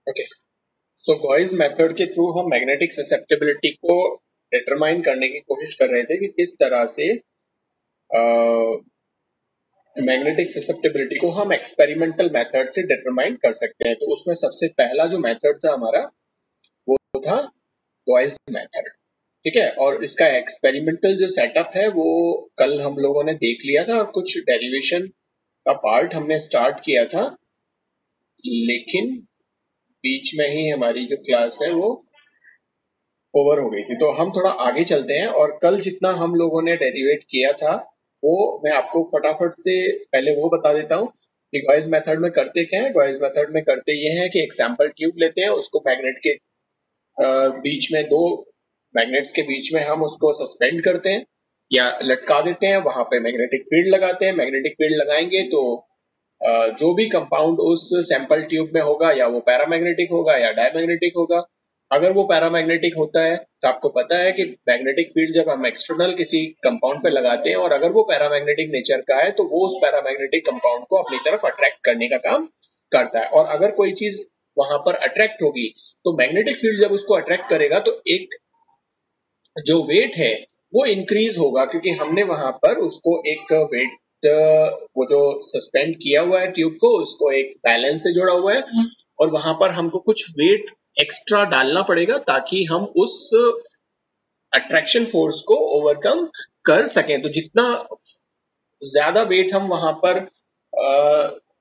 Okay, सो guys method के through हम magnetic susceptibility को डिटरमाइन करने की कोशिश कर रहे थे कि किस तरह से मैग्नेटिक ससेप्टेबिलिटी को हम एक्सपेरिमेंटल मेथड से डिटरमाइन कर सकते हैं। तो उसमें सबसे पहला जो मेथड था हमारा वो था गॉइस मेथड। ठीक है, और इसका एक्सपेरिमेंटल जो सेटअप है वो कल हम लोगों ने देख लिया था और कुछ डेरिवेशन का पार्ट हमने स्टार्ट किया था, लेकिन बीच में ही हमारी जो क्लास है वो ओवर हो गई थी। तो हम थोड़ा आगे चलते हैं और कल जितना हम लोगों ने डेरिवेट किया था वो मैं आपको फटाफट से पहले वो बता देता हूँ कि गॉइस मेथड में करते क्या है। गॉइस मेथड में करते ये हैं कि एक सैंपल ट्यूब लेते हैं, उसको मैग्नेट के बीच में दो मैग्नेट्स के बीच में हम उसको सस्पेंड करते हैं या लटका देते हैं, वहां पे मैग्नेटिक फील्ड लगाते हैं। मैग्नेटिक फील्ड लगाएंगे तो जो भी कंपाउंड उस सैंपल ट्यूब में होगा या वो पैरामैग्नेटिक होगा या डायमैग्नेटिक होगा। अगर वो पैरामैग्नेटिक होता है तो आपको पता है कि मैग्नेटिक फील्ड जब हम एक्सटर्नल किसी कंपाउंड पे लगाते हैं और अगर वो पैरामैग्नेटिक नेचर का है तो वो उस पैरामैग्नेटिक कंपाउंड को अपनी तरफ अट्रैक्ट करने का काम करता है। और अगर कोई चीज वहां पर अट्रैक्ट होगी तो मैग्नेटिक फील्ड जब उसको अट्रैक्ट करेगा तो एक जो वेट है वो इंक्रीज होगा, क्योंकि हमने वहां पर उसको एक वेट वो जो सस्पेंड किया हुआ है ट्यूब को उसको एक बैलेंस से जोड़ा हुआ है और वहां पर हमको कुछ वेट एक्स्ट्रा डालना पड़ेगा ताकि हम उस अट्रैक्शन फोर्स को ओवरकम कर सकें। तो जितना ज्यादा वेट हम वहां पर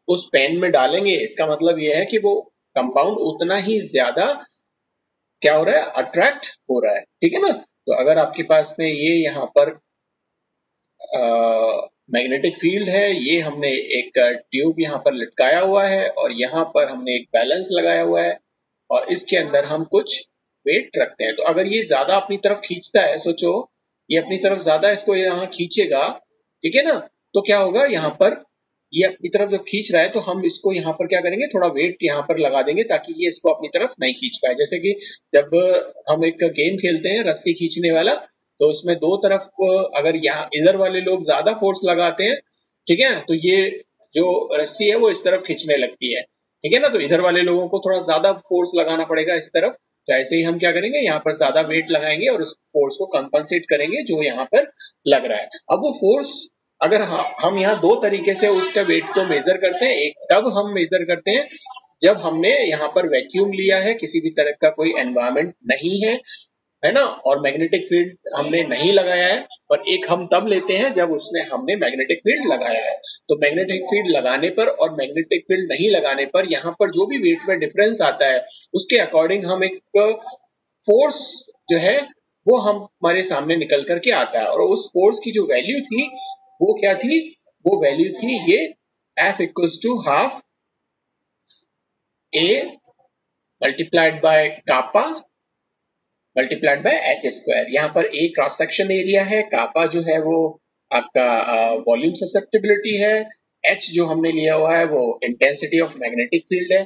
उस पेन में डालेंगे इसका मतलब यह है कि वो कंपाउंड उतना ही ज्यादा क्या हो रहा है, अट्रैक्ट हो रहा है। ठीक है ना। तो अगर आपके पास में ये यहाँ पर मैग्नेटिक फील्ड है, ये हमने एक ट्यूब यहाँ पर लटकाया हुआ है और यहाँ पर हमने एक बैलेंस लगाया हुआ है और इसके अंदर हम कुछ वेट रखते हैं। तो अगर ये ज्यादा अपनी तरफ खींचता है, सोचो ये अपनी तरफ ज्यादा इसको यहाँ खींचेगा, ठीक है ना, तो क्या होगा यहाँ पर ये अपनी तरफ जब खींच रहा है तो हम इसको यहाँ पर क्या करेंगे, थोड़ा वेट यहाँ पर लगा देंगे ताकि ये इसको अपनी तरफ नहीं खींच पाए। जैसे कि जब हम एक गेम खेलते हैं रस्सी खींचने वाला, तो उसमें दो तरफ अगर यहाँ इधर वाले लोग ज्यादा फोर्स लगाते हैं, ठीक है, तो ये जो रस्सी है वो इस तरफ खींचने लगती है। ठीक है ना, तो इधर वाले लोगों को थोड़ा ज्यादा फोर्स लगाना पड़ेगा इस तरफ। तो ऐसे ही हम क्या करेंगे, यहाँ पर ज्यादा वेट लगाएंगे और उस फोर्स को कंपनसेट करेंगे जो यहाँ पर लग रहा है। अब वो फोर्स अगर हम यहाँ दो तरीके से उसका वेट को मेजर करते हैं। एक तब हम मेजर करते हैं जब हमने यहाँ पर वैक्यूम लिया है, किसी भी तरह का कोई एनवायरमेंट नहीं है ना, और मैग्नेटिक फील्ड हमने नहीं लगाया है। और एक हम तब लेते हैं जब उसने हमने मैग्नेटिक फील्ड लगाया है। तो मैग्नेटिक फील्ड लगाने पर और मैग्नेटिक फील्ड नहीं लगाने पर यहाँ पर जो भी वेट में डिफरेंस आता है उसके अकॉर्डिंग हम एक फोर्स जो है वो हमारे सामने निकल करके आता है। और उस फोर्स की जो वैल्यू थी वो क्या थी, वो वैल्यू थी ये F equals to half A multiplied by kappa multiplied by H square. यहाँ पर ए क्रॉस सेक्शन एरिया है, कापा जो है वो आपका वॉल्यूम ससेप्टेबिलिटी है, एच जो हमने लिया हुआ है वो इंटेंसिटी ऑफ मैग्नेटिक फील्ड है।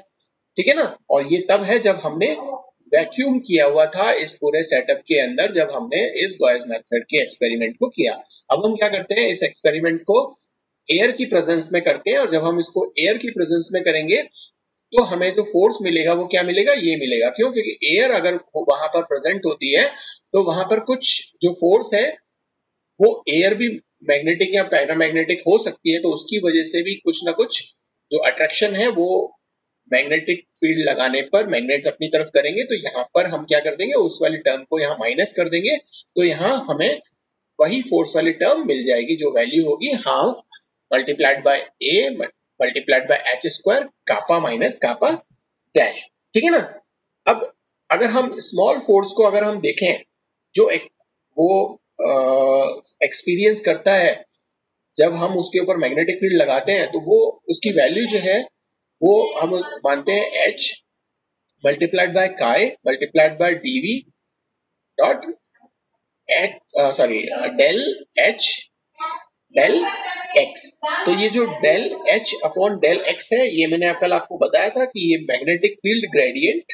ठीक है ना। और ये तब है जब हमने वैक्यूम किया हुआ था इस पूरे सेटअप के अंदर, जब हमने इस गॉस मेथड के एक्सपेरिमेंट को किया। अब हम क्या करते हैं, इस एक्सपेरिमेंट को एयर की प्रेजेंस में करते हैं और जब हम इसको एयर की प्रेजेंस में करेंगे तो हमें जो फोर्स मिलेगा वो क्या मिलेगा, ये मिलेगा। क्यों? क्योंकि एयर अगर वहां पर प्रेजेंट होती है तो वहां पर कुछ जो फोर्स है वो एयर भी मैग्नेटिक या पैरामैग्नेटिक हो सकती है, तो उसकी वजह से भी कुछ ना कुछ जो अट्रैक्शन है वो मैग्नेटिक फील्ड लगाने पर मैग्नेट अपनी तरफ करेंगे। तो यहाँ पर हम क्या कर देंगे, उस वाली टर्म को यहाँ माइनस कर देंगे, तो यहाँ हमें वही फोर्स वाली टर्म मिल जाएगी जो वैल्यू होगी half multiplied by A multiplied by H square kappa minus kappa dash. ठीक है ना। अब अगर हम स्मॉल फोर्स को अगर हम देखें जो एक वो एक्सपीरियंस करता है जब हम उसके ऊपर मैग्नेटिक फील्ड लगाते हैं, तो वो उसकी वैल्यू जो है वो हम मानते हैं H multiplied by chi multiplied by DV dot del H del X. तो ये जो del H upon del X है, ये मैंने कल आपको बताया था कि ये मैग्नेटिक फील्ड ग्रेडियंट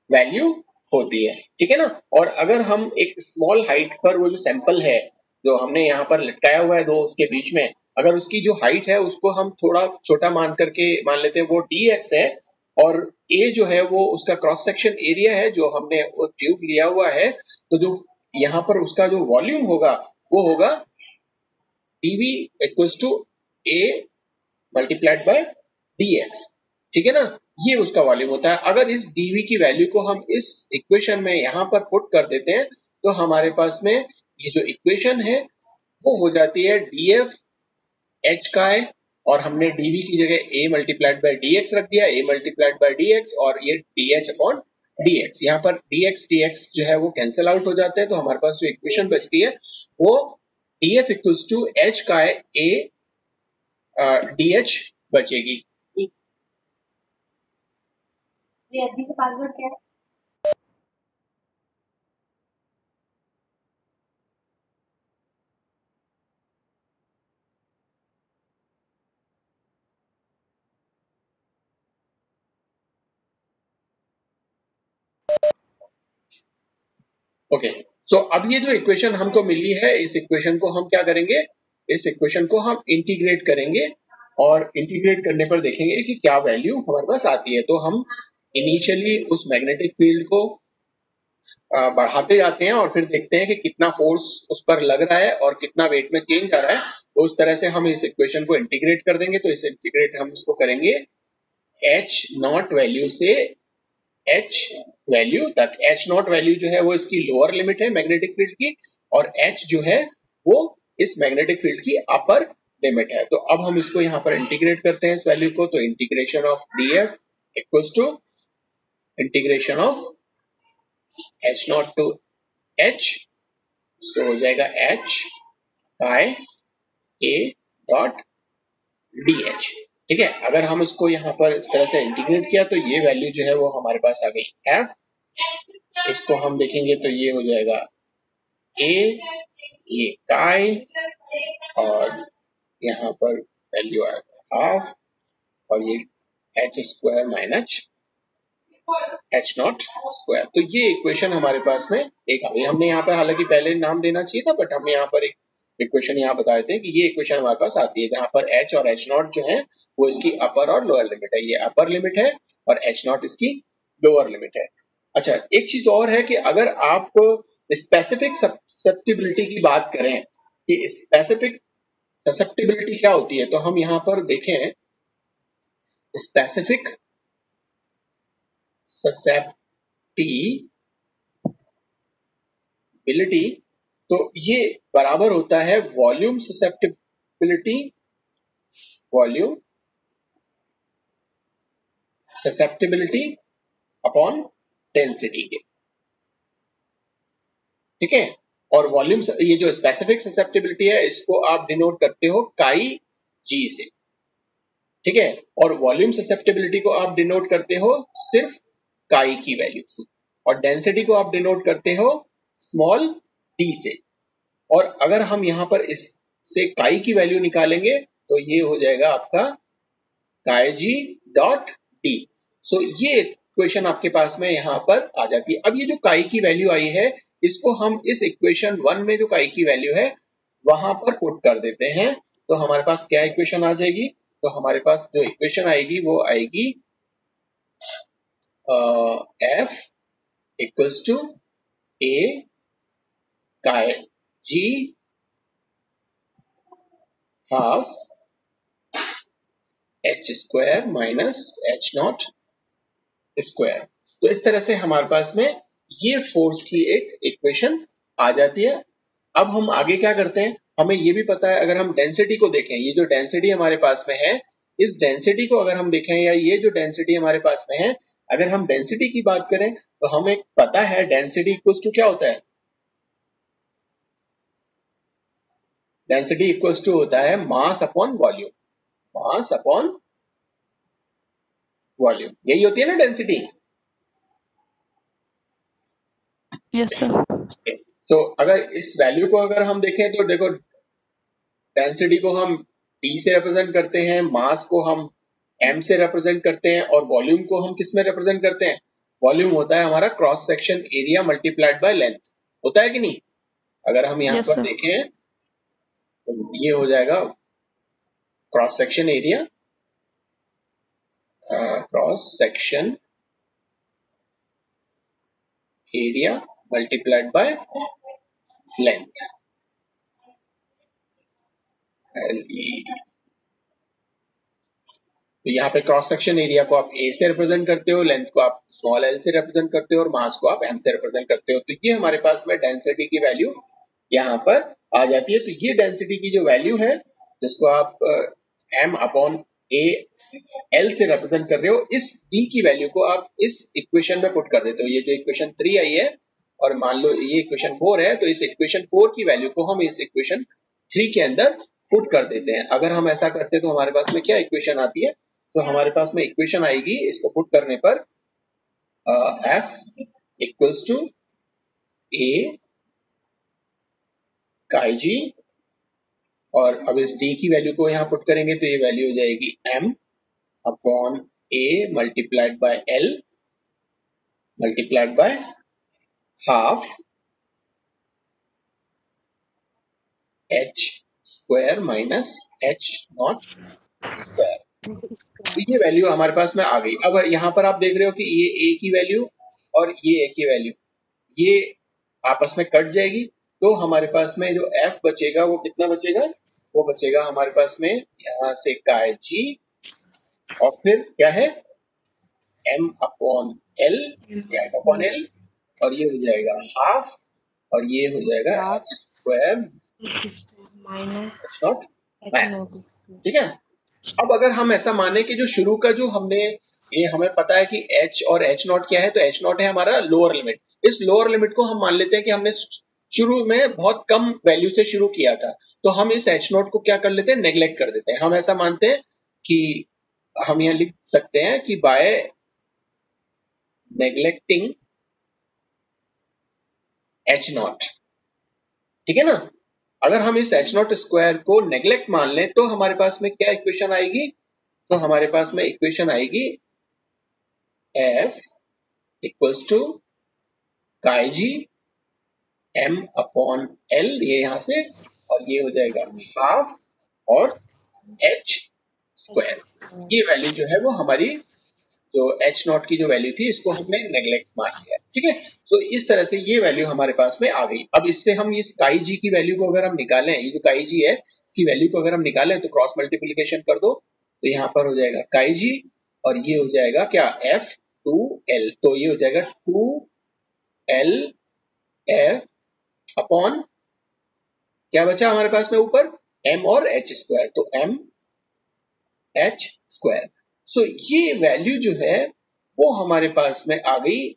वैल्यू होती है। ठीक है ना। और अगर हम एक स्मॉल हाइट पर वो जो सैंपल है जो हमने यहाँ पर लटकाया हुआ है दो उसके बीच में, अगर उसकी जो हाइट है उसको हम थोड़ा छोटा मान करके मान लेते हैं वो डी एक्स है, और ए जो है वो उसका क्रॉस सेक्शन एरिया है जो हमने वो ट्यूब लिया हुआ है, तो जो यहाँ पर उसका जो वॉल्यूम होगा वो होगा dv equals to a multiplied by dx। ठीक है ना, ये उसका वॉल्यूम होता है। अगर इस dv की वैल्यू को हम इस इक्वेशन में यहाँ पर पुट कर देते हैं तो हमारे पास में ये जो इक्वेशन है वो हो जाती है df h का है, और हमने dv की जगह a मल्टीप्लाइड बाय dx रख दिया, a मल्टीप्लाइड बाय dx, और ये dh अपॉन dx। यहाँ पर dx जो है वो कैंसिल आउट हो जाते हैं, तो हमारे पास जो इक्वेशन बचती है वो df इक्वल्स टू h का है a dh बचेगी। ये एडमिन का पासवर्ड क्या है? ओके, सो अब ये जो इक्वेशन हमको मिली है, इस इक्वेशन को हम क्या करेंगे, इस इक्वेशन को हम इंटीग्रेट करेंगे, और इंटीग्रेट करने पर देखेंगे कि क्या वैल्यू हमारे पास आती है। तो हम इनिशियली उस मैग्नेटिक फील्ड को बढ़ाते जाते हैं और फिर देखते हैं कि कितना फोर्स उस पर लग रहा है और कितना वेट में चेंज आ रहा है। तो उस तरह से हम इस इक्वेशन को इंटीग्रेट कर देंगे। तो इस इंटीग्रेट हम इसको करेंगे एच नॉट वैल्यू से एच वैल्यू तक। एच नॉट वैल्यू जो है वो इसकी लोअर लिमिट है मैग्नेटिक फील्ड की, और एच जो है वो इस मैग्नेटिक फील्ड की अपर लिमिट है। तो अब हम इसको यहाँ पर इंटीग्रेट करते हैं इस वैल्यू को। तो integration of D F equals to integration of H naught to H, तो हो जाएगा H by A dot D H. ठीक है, अगर हम इसको यहाँ पर इस तरह से इंटीग्रेट किया तो ये वैल्यू जो है वो हमारे पास आ गई एफ। इसको हम देखेंगे तो ये हो जाएगा ए, ये काई, और यहाँ पर वैल्यू आएगा हाफ, और ये H square minus H naught square. तो ये इक्वेशन हमारे पास में एक आ गई। हमने यहाँ पर हालांकि पहले नाम देना चाहिए था, बट हमने यहाँ पर एक इक्वेशन यहाँ बता देते हैं कि ये इक्वेशन हमारे पास आती है जहाँ पर एच और एच नॉट जो है वो इसकी अपर और लोअर लिमिट है। ये अपर लिमिट है और एच नॉट इसकी लोअर लिमिट है। अच्छा, एक चीज और है कि अगर आप स्पेसिफिक ससेप्टिबिलिटी की बात करें कि स्पेसिफिक ससेप्टिबिलिटी क्या होती है, तो हम यहाँ पर देखें स्पेसिफिक ससेप्टिबिलिटी, तो ये बराबर होता है volume susceptibility, volume susceptibility upon density के। ठीक है, और वॉल्यूम, ये जो स्पेसिफिक ससेप्टिबिलिटी है इसको आप डिनोट करते हो काई जी से। ठीक है, और वॉल्यूम ससेप्टिबिलिटी को आप डिनोट करते हो सिर्फ काई की वैल्यू से, और डेंसिटी को आप डिनोट करते हो स्मॉल डी से। और अगर हम यहाँ पर इससे काई की वैल्यू निकालेंगे तो ये हो जाएगा आपका काई जी डॉट डी। सो ये इक्वेशन आपके पास में यहाँ पर आ जाती है। अब ये जो काई की वैल्यू आई है इसको हम इस इक्वेशन 1 में जो काई की वैल्यू है वहां पर पुट कर देते हैं, तो हमारे पास क्या इक्वेशन आ जाएगी, तो हमारे पास जो इक्वेशन आएगी वो आएगी F equals to a chi G half H square minus H naught square. तो इस तरह से हमारे पास में ये फोर्स की एक इक्वेशन आ जाती है। अब हम आगे क्या करते हैं, हमें ये भी पता है, अगर हम डेंसिटी को देखें, ये जो डेंसिटी हमारे पास में है, इस डेंसिटी को अगर हम देखें, या ये जो डेंसिटी हमारे पास में है, अगर हम डेंसिटी की बात करें तो हमें पता है डेंसिटी इक्वल्स टू क्या होता है, डेंसिटी इक्वल्स टू होता है mass upon volume, mass upon volume, यही होती है ना डेंसिटी। Yes sir. तो अगर इस वैल्यू को अगर हम देखें तो देखो, डेंसिटी को हम D से रिप्रेजेंट करते हैं, मास को हम M से रिप्रेजेंट करते हैं, और वॉल्यूम को हम किस में रिप्रेजेंट करते हैं, वॉल्यूम होता है हमारा cross section area multiplied by length, होता है कि नहीं। अगर हम यहाँ यस पर सर। देखें तो ये हो जाएगा cross section area cross section area multiplied by length LE। तो यहाँ पे क्रॉस सेक्शन एरिया को आप A से रिप्रेजेंट करते हो, लेंथ को आप स्मॉल l से रिप्रेजेंट करते हो और मास को आप m से रिप्रेजेंट करते हो। तो ये हमारे पास में डेंसिटी की वैल्यू यहाँ पर आ जाती है। तो ये डेंसिटी की जो वैल्यू है जिसको आप m अपॉन a l से रिप्रेजेंट कर रहे हो, इस d की वैल्यू को आप इस इक्वेशन में पुट कर देते हो। ये जो इक्वेशन 3 आई है और मान लो ये इक्वेशन 4 है, तो इस इक्वेशन 4 की वैल्यू को हम इस इक्वेशन 3 के अंदर पुट कर देते हैं। अगर हम ऐसा करते हैं तो हमारे पास में क्या इक्वेशन आती है, तो हमारे पास में इक्वेशन आएगी, इसको पुट करने पर F इक्वल्स टू A काई जी, और अब इस D की वैल्यू को यहाँ पुट करेंगे तो ये वैल्यू हो जाएगी M upon A multiplied by L multiplied by half H square minus H not square. तो ये वैल्यू हमारे पास में आ गई। अब यहाँ पर आप देख रहे हो कि ये A की वैल्यू और ये A की वैल्यू ये आपस में कट जाएगी, तो हमारे पास में जो F बचेगा वो कितना बचेगा, वो बचेगा हमारे पास में यहाँ से काई जी और फिर क्या है M अपॉन L और ये हो जाएगा हाफ और ये हो जाएगा H स्क्वायर माइनस मैथ्स। ठीक है। अब अगर हम ऐसा माने कि जो शुरू का जो हमने ये हमें पता है कि H और H नॉट क्या है, तो H नॉट है हमारा लोअर लिमिट। इस लोअर लिमिट को हम मान लेते हैं कि हमने शुरू में बहुत कम वैल्यू से शुरू किया था, तो हम इस H नॉट को क्या कर लेते हैं, नेग्लेक्ट कर देते हैं। हम ऐसा मानते हैं कि हम यहाँ लिख सकते हैं कि बाय नेग्लेक्टिंग H नॉट, ठीक है ना। अगर हम इस H नॉट स्क्वायर को नेग्लेक्ट मान लें तो हमारे पास में क्या इक्वेशन आएगी, तो हमारे पास में इक्वेशन आएगी F इक्वल्स टू काई जी M अपॉन L, ये यहां से, और ये हो जाएगा हाफ और H स्क्वायर। ये वैल्यू जो है वो हमारी जो H नॉट की जो वैल्यू थी इसको हमने नेग्लेक्ट मान लिया। ठीक है। सो इस तरह से ये वैल्यू हमारे पास में आ गई। अब इससे हम इस काई जी की वैल्यू को अगर हम निकालें, ये जो काई जी है इसकी वैल्यू को अगर हम निकालें तो क्रॉस मल्टीप्लीकेशन कर दो, तो यहाँ पर हो जाएगा काई जी और ये हो जाएगा क्या F 2L, तो ये हो जाएगा 2L F अपॉन क्या बचा हमारे पास में ऊपर M और H स्क्वायर, तो M H स्क्वायर। सो ये वैल्यू जो है वो हमारे पास में आ गई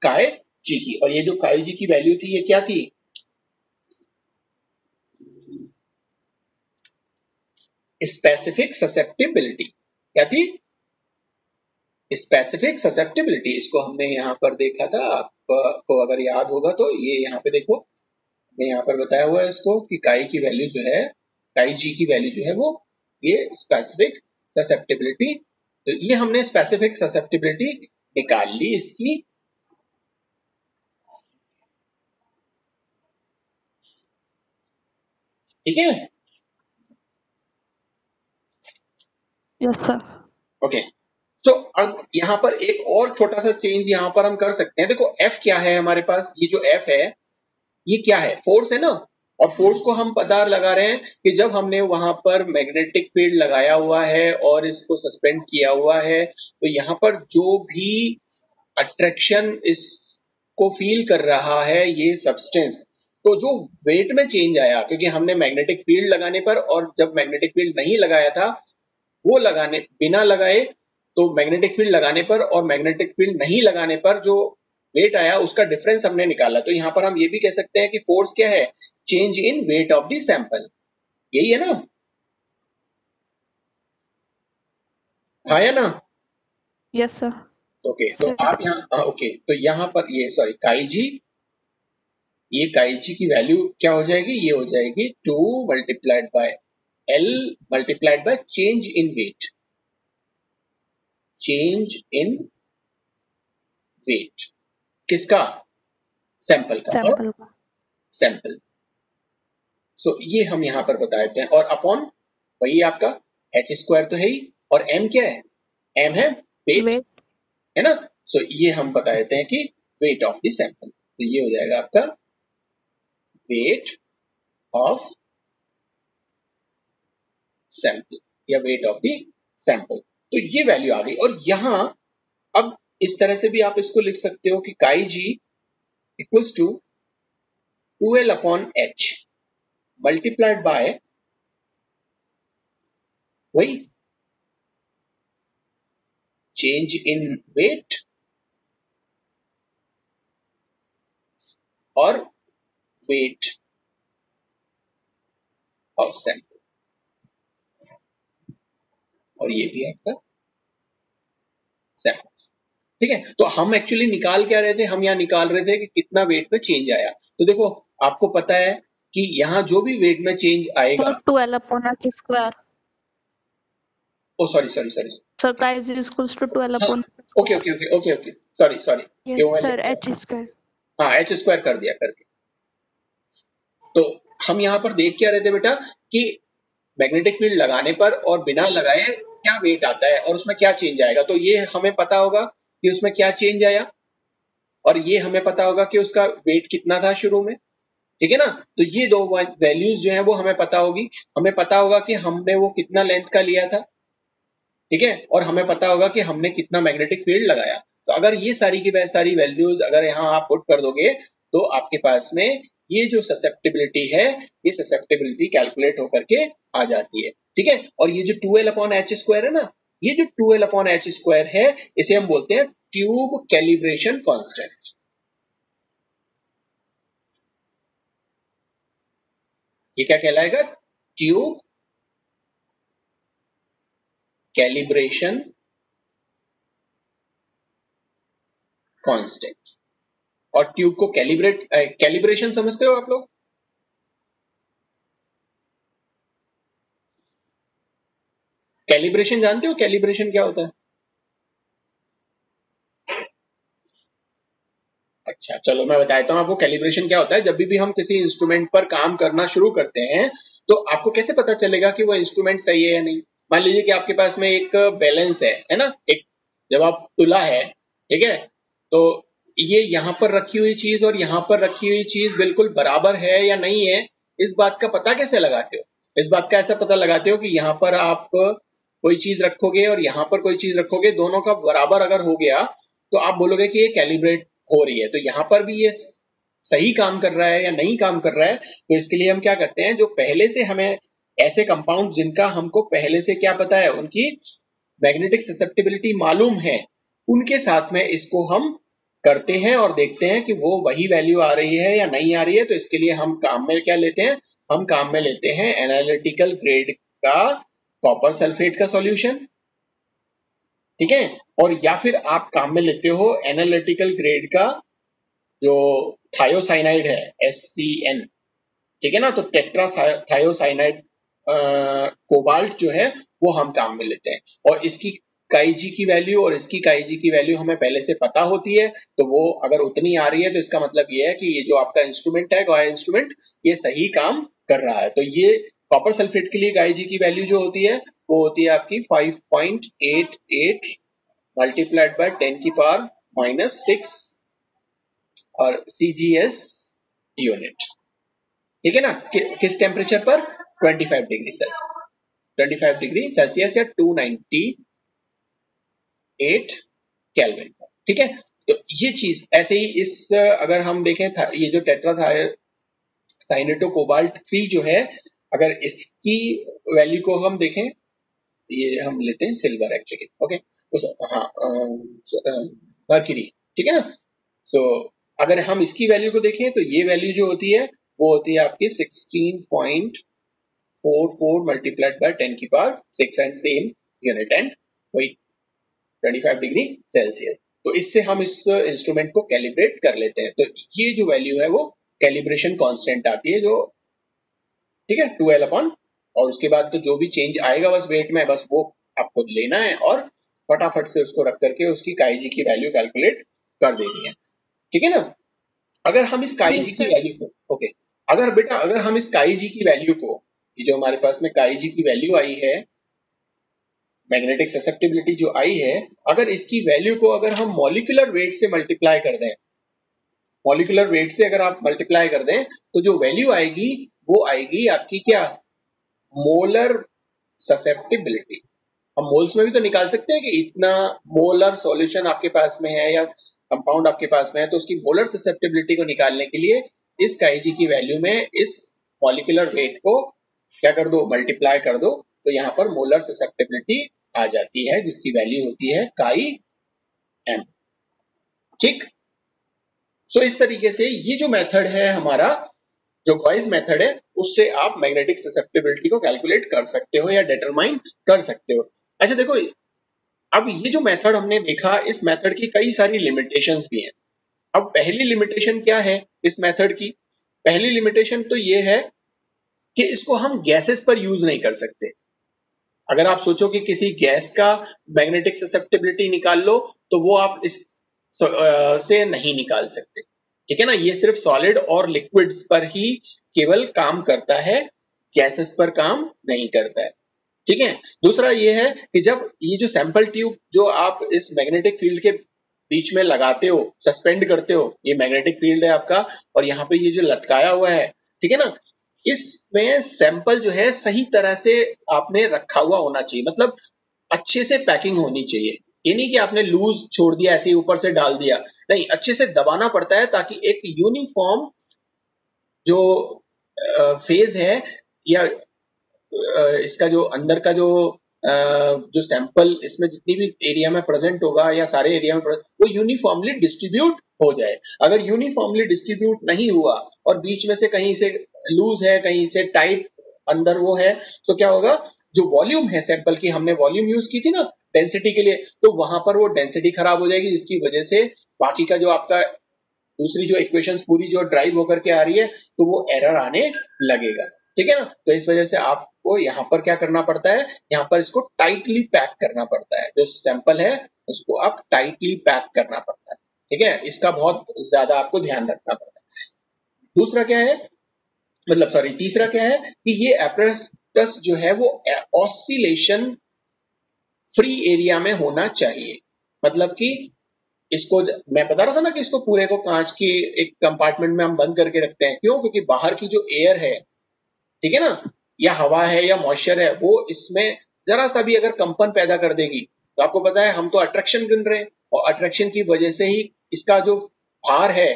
काई जी की, और ये जो काई जी की वैल्यू थी ये क्या थी, स्पेसिफिक ससेप्टिबिलिटी। क्या थी, स्पेसिफिक ससेप्टिबिलिटी। इसको हमने यहाँ पर देखा था, आपको अगर याद होगा तो ये यहाँ पे देखो, मैंने यहाँ पर बताया हुआ है इसको कि काई की वैल्यू जो है, काई जी की वैल्यू जो है वो ये स्पेसिफिक ससेप्टिबिलिटी। तो ये हमने स्पेसिफिक ससेप्टिबिलिटी निकाल ली इसकी। ठीक है। Yes sir. ओके। सो अब यहाँ पर एक और छोटा सा चेंज यहाँ पर हम कर सकते हैं। देखो F क्या है हमारे पास, ये जो F है ये क्या है, फोर्स है ना, और फोर्स को हम पता लगा रहे हैं कि जब हमने वहां पर मैग्नेटिक फील्ड लगाया हुआ है और इसको सस्पेंड किया हुआ है, तो यहाँ पर जो भी अट्रैक्शन इसको फील कर रहा है ये सब्सटेंस, तो जो वेट में चेंज आया क्योंकि हमने मैग्नेटिक फील्ड लगाने पर, और जब मैग्नेटिक फील्ड नहीं लगाया था वो लगाने बिना लगाए, तो मैग्नेटिक फील्ड लगाने पर और मैग्नेटिक फील्ड नहीं लगाने पर जो वेट आया उसका डिफरेंस हमने निकाला। तो यहाँ पर हम ये भी कह सकते हैं कि फोर्स क्या है, change in weight of the sample. यही है ना, हाँ या ना। Yes sir. ओके, तो आप यहाँ ओके, तो यहाँ पर ये सॉरी काई जी, ये काई जी की वैल्यू क्या हो जाएगी, ये हो जाएगी 2 multiplied by L multiplied by change in weight, change in weight किसका, सैंपल का, सैंपल का। सैंपल। सो ये हम यहाँ पर बता देते हैं, और अपॉन वही आपका H स्क्वायर तो है ही, और M क्या है, M है वेट, वेट है ना। सो ये हम बता देते हैं कि वेट ऑफ द सैंपल, तो ये हो जाएगा आपका वेट ऑफ सैंपल या वेट ऑफ द सैंपल। तो ये वैल्यू आ गई। और यहां अब इस तरह से भी आप इसको लिख सकते हो कि chi G equals to 2L upon H multiplied by वही चेंज इन वेट और वेट ऑफ सैंपल, और ये भी आपका सैंपल। ठीक है, तो हम एक्चुअली निकाल क्या रहे थे, हम यहाँ निकाल रहे थे कि कितना वेट में चेंज आया। तो देखो आपको पता है कि यहाँ जो भी वेट में चेंज आएगा, sir 2L upon H square. Oh sorry sorry sorry, Sir, chi is equals to 2L हाँ upon H okay square. Okay okay okay okay sorry sorry, Yes, sir. H square. हाँ H square कर दिया। तो हम यहाँ पर देख क्या रहे थे बेटा कि मैग्नेटिक फील्ड लगाने पर और बिना लगाए क्या वेट आता है और उसमें क्या चेंज आएगा। तो ये हमें पता होगा कि उसमें क्या चेंज आया, और ये हमें पता होगा कि उसका वेट कितना था शुरू में। ठीक है ना, तो ये दो वैल्यूज जो है वो हमें पता होगी। हमें पता होगा कि हमने वो कितना लेंथ का लिया था, ठीक है, और हमें पता होगा कि हमने कितना मैग्नेटिक फील्ड लगाया। तो अगर ये सारी की सारी वैल्यूज अगर यहाँ आप पुट कर दोगे तो आपके पास में ये जो ससेप्टिबिलिटी है, ये ससेप्टिबिलिटी कैलकुलेट होकर के आ जाती है। ठीक है, और ये जो 2L अपॉन एच स्क्वायर है ना, ये जो 2L अपॉन एच स्क्वायर है, इसे हम बोलते हैं ट्यूब कैलिब्रेशन कांस्टेंट। ये क्या कहलाएगा, ट्यूब कैलिब्रेशन कांस्टेंट। और ट्यूब को कैलिब्रेशन समझते हो आप लोग, कैलिब्रेशन जानते हो, कैलिब्रेशन क्या होता है। अच्छा चलो मैं बताता हूँ आपको कैलिब्रेशन क्या होता है। जब भी हम किसी इंस्ट्रूमेंट पर काम करना शुरू करते हैं तो आपको कैसे पता चलेगा कि वो इंस्ट्रूमेंट सही है या नहीं। मान लीजिए कि आपके पास में एक बैलेंस है ना, एक जब आप तुला है, ठीक है, तो ये यहाँ पर रखी हुई चीज और यहाँ पर रखी हुई चीज बिल्कुल बराबर है या नहीं है, इस बात का पता कैसे लगाते हो। इस बात का ऐसा पता लगाते हो कि यहाँ पर आप कोई चीज रखोगे और यहाँ पर कोई चीज रखोगे, दोनों का बराबर अगर हो गया तो आप बोलोगे कि ये कैलिब्रेट हो रही है। तो यहाँ पर भी ये सही काम कर रहा है या नहीं काम कर रहा है। तो इसके लिए हम क्या करते हैं, जो पहले से हमें ऐसे कंपाउंड जिनका हमको पहले से क्या पता है, उनकी मैग्नेटिक ससेप्टिबिलिटी मालूम है, उनके साथ में इसको हम करते हैं और देखते हैं कि वो वही वैल्यू आ रही है या नहीं आ रही है। तो इसके लिए हम काम में क्या लेते हैं, हम काम में लेते हैं एनालिटिकल ग्रेड का कॉपर सल्फेट का सॉल्यूशन, ठीक है, और या फिर आप काम में लेते हो एनालिटिकल ग्रेड का जो थायोसाइनाइड है SCN, ठीक है ना। तो टेट्रा थायोसाइनाइड कोबाल्ट जो है वो हम काम में लेते हैं, और इसकी काई जी की वैल्यू और इसकी काई जी की वैल्यू हमें पहले से पता होती है। तो वो अगर उतनी आ रही है तो इसका मतलब ये है कि ये जो आपका इंस्ट्रूमेंट है, गाय इंस्ट्रूमेंट, ये सही काम कर रहा है। तो ये कॉपर सल्फेट के लिए गाई जी की वैल्यू जो होती है वो होती है आपकी 5.88 मल्टीप्लाइड बाय 10⁻⁻6 और CGS यूनिट, ठीक है ना। किस टेम्परेचर पर, 25 डिग्री सेल्सियस, 25 डिग्री सेल्सियस या 298 केल्विन पर, ठीक है। तो ये चीज ऐसे ही इस अगर हम देखें ये जो टेट्राथायोसाइनेटो कोबाल्ट 3 जो है, अगर इसकी वैल्यू को हम देखें, ये हम लेते हैं सिल्वर एक्चुअली, ओके, हाँ मर्क्यूरी, ठीक है ना। सो अगर हम इसकी वैल्यू को देखें तो ये वैल्यू जो होती है वो होती है आपकी 16.44 multiplied by 10⁻⁶ and same unit and वही 25 डिग्री सेल्सियस। तो इससे हम इस इंस्ट्रूमेंट को कैलिब्रेट कर लेते हैं। तो ये जो वैल्यू है वो कैलिब्रेशन कांस्टेंट आती है, जो ठीक है 2L अपॉन, और उसके बाद तो जो भी चेंज आएगा बस वेट में, बस वो आपको लेना है और फटाफट से उसको रख करके उसकी काई जी की वैल्यू कैलकुलेट कर देनी है, ठीक है ना। अगर हम इस काई जी की वैल्यू को, ओके, अगर बेटा अगर हम इस काई जी की वैल्यू को, ये जो हमारे पास में काई जी की वैल्यू आई है, मैग्नेटिक ससेप्टिबिलिटी जो आई है, अगर इसकी वैल्यू को अगर हम मॉलिक्यूलर वेट से मल्टीप्लाई कर दें, मॉलिक्यूलर वेट से अगर आप मल्टीप्लाई कर दें, तो जो वैल्यू आएगी वो आएगी आपकी क्या, मोलर ससेप्टिबिलिटी। हम मोल्स में भी तो निकाल सकते हैं कि इतना मोलर सॉल्यूशन आपके पास में है या कंपाउंड आपके पास में है, तो उसकी मोलर ससेप्टिबिलिटी को निकालने के लिए इस काई की वैल्यू में इस मॉलिक्यूलर वेट को क्या कर दो, मल्टीप्लाई कर दो, तो यहाँ पर मोलर ससेप्टिबिलिटी आ जाती है जिसकी वैल्यू होती है काई एम। ठीक, सो इस तरीके से ये जो मेथड है हमारा, जो गॉइस मेथड है, उससे आप मैग्नेटिक ससेप्टिबिलिटी को कैलकुलेट कर सकते हो या डिटरमाइन कर सकते हो। अच्छा देखो, अब ये जो मेथड हमने देखा, इस मेथड की कई सारी लिमिटेशंस भी हैं। अब पहली लिमिटेशन क्या है इस मेथड की? पहली लिमिटेशन तो ये है कि इसको हम गैसेस पर यूज नहीं कर सकते। अगर आप सोचो कि किसी गैस का मैग्नेटिक ससेप्टिबिलिटी निकाल लो, तो वो आप इस से नहीं निकाल सकते, ठीक है ना। ये सिर्फ सॉलिड और लिक्विड्स पर ही केवल काम करता है, गैसेस पर काम नहीं करता है, ठीक है। दूसरा ये है कि जब ये जो सैंपल ट्यूब जो आप इस मैग्नेटिक फील्ड के बीच में लगाते हो, सस्पेंड करते हो, ये मैग्नेटिक फील्ड है आपका, और यहाँ पे ये जो लटकाया हुआ है, ठीक है ना, इसमें सैंपल जो है सही तरह से आपने रखा हुआ होना चाहिए, मतलब अच्छे से पैकिंग होनी चाहिए। ये नहीं कि आपने लूज छोड़ दिया, ऐसे ही ऊपर से डाल दिया, नहीं, अच्छे से दबाना पड़ता है ताकि एक यूनिफॉर्म जो फेज है या इसका जो अंदर का जो सैंपल इसमें जितनी भी एरिया में प्रेजेंट होगा या सारे एरिया में वो यूनिफॉर्मली डिस्ट्रीब्यूट हो जाए। अगर यूनिफॉर्मली डिस्ट्रीब्यूट नहीं हुआ और बीच में से कहीं से लूज है, कहीं से टाइट अंदर वो है, तो क्या होगा, जो वॉल्यूम है सैंपल की, हमने वॉल्यूम यूज की थी ना डेंसिटी के लिए, तो वहां पर वो डेंसिटी खराब हो जाएगी, जिसकी वजह से बाकी का जो आपका दूसरी जो इक्वेशंस पूरी जो ड्राइव होकर के आ रही है, तो वो एरर आने लगेगा, ठीक है ना। तो इस वजह से आपको यहाँ पर क्या करना पड़ता है, यहाँ पर इसको टाइटली पैक करना पड़ता है, जो सैंपल है उसको आप टाइटली पैक करना पड़ता है, ठीक है। इसका बहुत ज्यादा आपको ध्यान रखना पड़ता है। दूसरा क्या है, मतलब सॉरी, तीसरा क्या है कि ये एपरेटस जो है वो ऑसिलेशन फ्री एरिया में होना चाहिए। मतलब कि इसको मैं बता रहा था ना कि इसको पूरे को कांच की एक कंपार्टमेंट में हम बंद करके रखते हैं, क्यों? क्योंकि बाहर की जो एयर है, ठीक है ना, या हवा है या मॉइस्चर है, वो इसमें जरा सा भी अगर कंपन पैदा कर देगी, तो आपको पता है हम तो अट्रैक्शन गिन रहे हैं, और अट्रैक्शन की वजह से ही इसका जो भार है,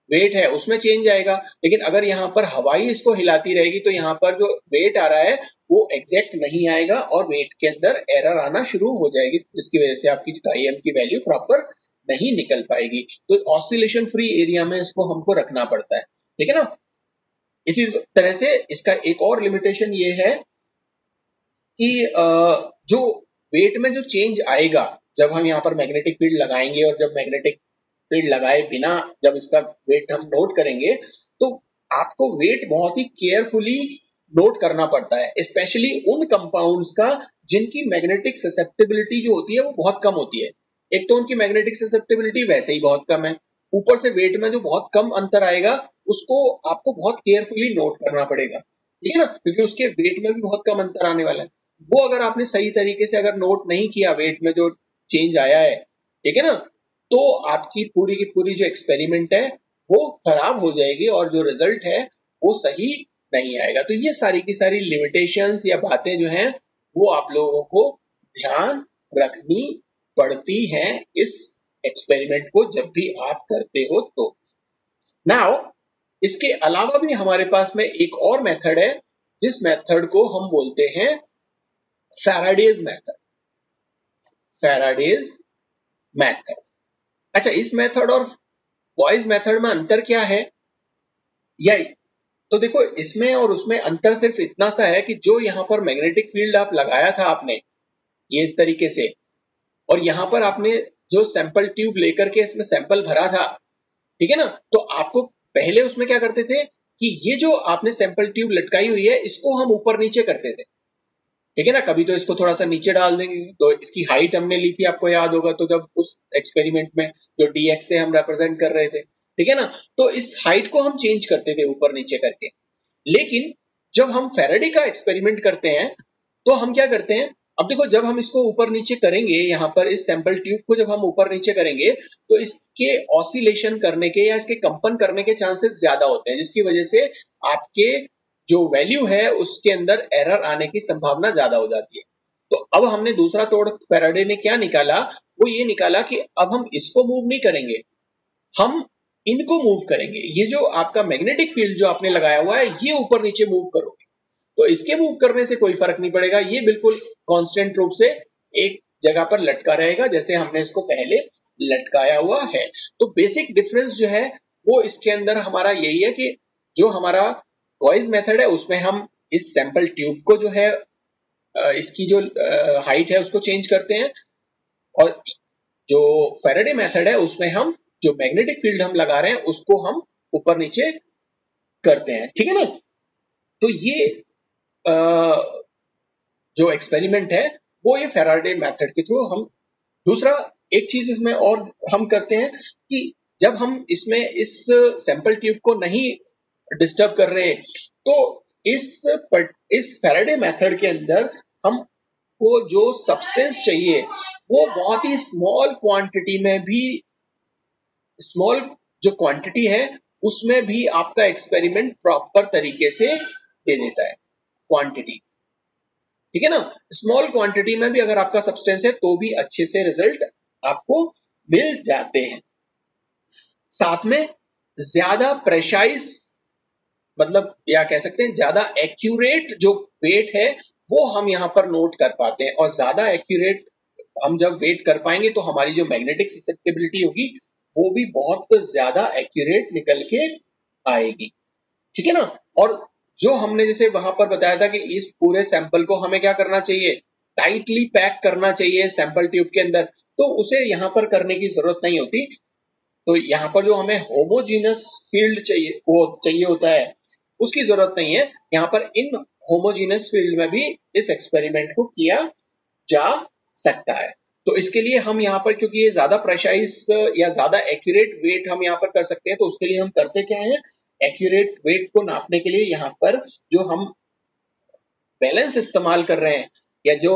वेट है, उसमें चेंज आएगा। लेकिन अगर यहाँ पर हवा ही इसको हिलाती रहेगी, तो यहाँ पर जो वेट आ रहा है वो एग्जैक्ट नहीं आएगा और वेट के अंदर एरर आना शुरू हो जाएगी, जिसकी वजह से आपकी काईएम की वैल्यू प्रॉपर नहीं निकल पाएगी। तो ऑसिलेशन फ्री एरिया में इसको हमको रखना पड़ता है, ठीक है ना। इसी तरह से इसका एक और लिमिटेशन ये है कि जो वेट में जो चेंज आएगा जब हम यहाँ पर मैग्नेटिक फील्ड लगाएंगे, और जब मैग्नेटिक फील्ड लगाए बिना जब इसका वेट हम नोट करेंगे, तो आपको वेट बहुत ही केयरफुली नोट करना पड़ता है, स्पेशली उन कंपाउंड्स का जिनकी मैग्नेटिक ससेप्टिबिलिटी जो होती है वो बहुत कम होती है। एक तो उनकी मैग्नेटिक ससेप्टिबिलिटी वैसे ही बहुत कम है, ऊपर से वेट में जो बहुत कम अंतर आएगा उसको आपको बहुत केयरफुली नोट करना पड़ेगा, ठीक है ना, क्योंकि उसके वेट में भी बहुत कम अंतर आने वाला है। वो अगर आपने सही तरीके से अगर नोट नहीं किया वेट में जो चेंज आया है, ठीक है ना, तो आपकी पूरी की पूरी जो एक्सपेरिमेंट है वो खराब हो जाएगी और जो रिजल्ट है वो सही नहीं आएगा। तो ये सारी की सारी लिमिटेशंस या बातें जो हैं वो आप लोगों को ध्यान रखनी पड़ती हैं इस एक्सपेरिमेंट को जब भी आप करते हो। तो नाउ इसके अलावा भी हमारे पास में एक और मेथड है, जिस मेथड को हम बोलते हैं फैराडेज मेथड। Faraday's method. अच्छा, इस मेथड और बॉयज मेथड में अंतर क्या है? या तो देखो, इसमें और उसमें अंतर सिर्फ इतना सा है कि जो यहाँ पर मैग्नेटिक फील्ड आप लगाया था आपने ये इस तरीके से, और यहाँ पर आपने जो सैंपल ट्यूब लेकर के इसमें सैंपल भरा था, ठीक है ना, तो आपको पहले उसमें क्या करते थे कि ये जो आपने सैंपल ट्यूब लटकाई हुई है इसको हम ऊपर नीचे करते थे, ठीक है ना। कभी तो इसको थोड़ा सा नीचे डाल देंगे, तो इसकी हाइट हमने ली थी, आपको याद होगा, तो जब उस एक्सपेरिमेंट में जो dx से हम रिप्रेजेंट कर रहे थे, ठीक है ना, तो इस हाइट को हम चेंज करते थे ऊपर नीचे करके। लेकिन जब हम फैराडे का एक्सपेरिमेंट करते हैं तो हम क्या करते हैं अब देखो जब हम इसको ऊपर नीचे करेंगे, यहाँ पर इस सैंपल ट्यूब को जब हम ऊपर नीचे करेंगे तो इसके ऑसिलेशन करने के या इसके कंपन करने के चांसेस ज्यादा होते हैं, जिसकी वजह से आपके जो वैल्यू है उसके अंदर एरर आने की संभावना ज्यादा हो जाती है। तो अब हमने दूसरा तोड़ फैराडे ने क्या निकाला, वो ये निकाला कि अब हम इसको मूव नहीं करेंगे, हम इनको मूव करेंगे। ये जो आपका मैग्नेटिक फील्ड जो आपने लगाया हुआ है ये ऊपर नीचे मूव करोगे तो इसके मूव करने से कोई फर्क नहीं पड़ेगा, ये बिल्कुल कांस्टेंट रूप से एक जगह पर लटका रहेगा जैसे हमने इसको पहले लटकाया हुआ है। तो बेसिक डिफरेंस जो है वो इसके अंदर हमारा यही है कि जो हमारा गॉइस मेथड है उसमें हम इस सैंपल ट्यूब को जो है इसकी जो हाइट है उसको चेंज करते हैं, और जो फैराडे मेथड है उसमें हम जो मैग्नेटिक फील्ड हम लगा रहे हैं उसको हम ऊपर नीचे करते हैं। ठीक है ना। तो ये जो एक्सपेरिमेंट है वो ये फैराडे मेथड के थ्रू हम। दूसरा एक चीज इसमें और हम करते हैं कि जब हम इसमें इस सैंपल ट्यूब को नहीं डिस्टर्ब कर रहे तो इस फैराडे मेथड के अंदर हम को जो सब्सटेंस चाहिए वो बहुत ही स्मॉल क्वांटिटी में भी, स्मॉल जो क्वांटिटी है उसमें भी आपका एक्सपेरिमेंट प्रॉपर तरीके से दे देता है क्वांटिटी। ठीक है ना। स्मॉल क्वांटिटी में भी अगर आपका सब्सटेंस है तो भी अच्छे से रिजल्ट आपको मिल जाते हैं। साथ में ज्यादा प्रेसाइज, मतलब या कह सकते हैं ज्यादा एक्यूरेट जो वेट है वो हम यहाँ पर नोट कर पाते हैं, और ज्यादा एक्यूरेट हम जब वेट कर पाएंगे तो हमारी जो मैग्नेटिक ससेप्टिबिलिटी होगी वो भी बहुत ज्यादा एक्यूरेट निकल के आएगी। ठीक है ना। और जो हमने जैसे वहां पर बताया था कि इस पूरे सैंपल को हमें क्या करना चाहिए, टाइटली पैक करना चाहिए सैंपल ट्यूब के अंदर, तो उसे यहाँ पर करने की जरूरत नहीं होती। तो यहाँ पर जो हमें होमोजीनस फील्ड चाहिए वो चाहिए होता है उसकी जरूरत नहीं है। यहाँ पर इन होमोजीनस फील्ड में भी इस एक्सपेरिमेंट को किया जा सकता है। तो इसके लिए हम यहाँ पर, क्योंकि ये ज्यादा प्रेसाइज या ज्यादा एक्यूरेट वेट हम यहाँ पर कर सकते हैं, तो उसके लिए हम करते क्या है, एक्यूरेट वेट को नापने के लिए यहाँ पर जो हम बैलेंस इस्तेमाल कर रहे हैं या जो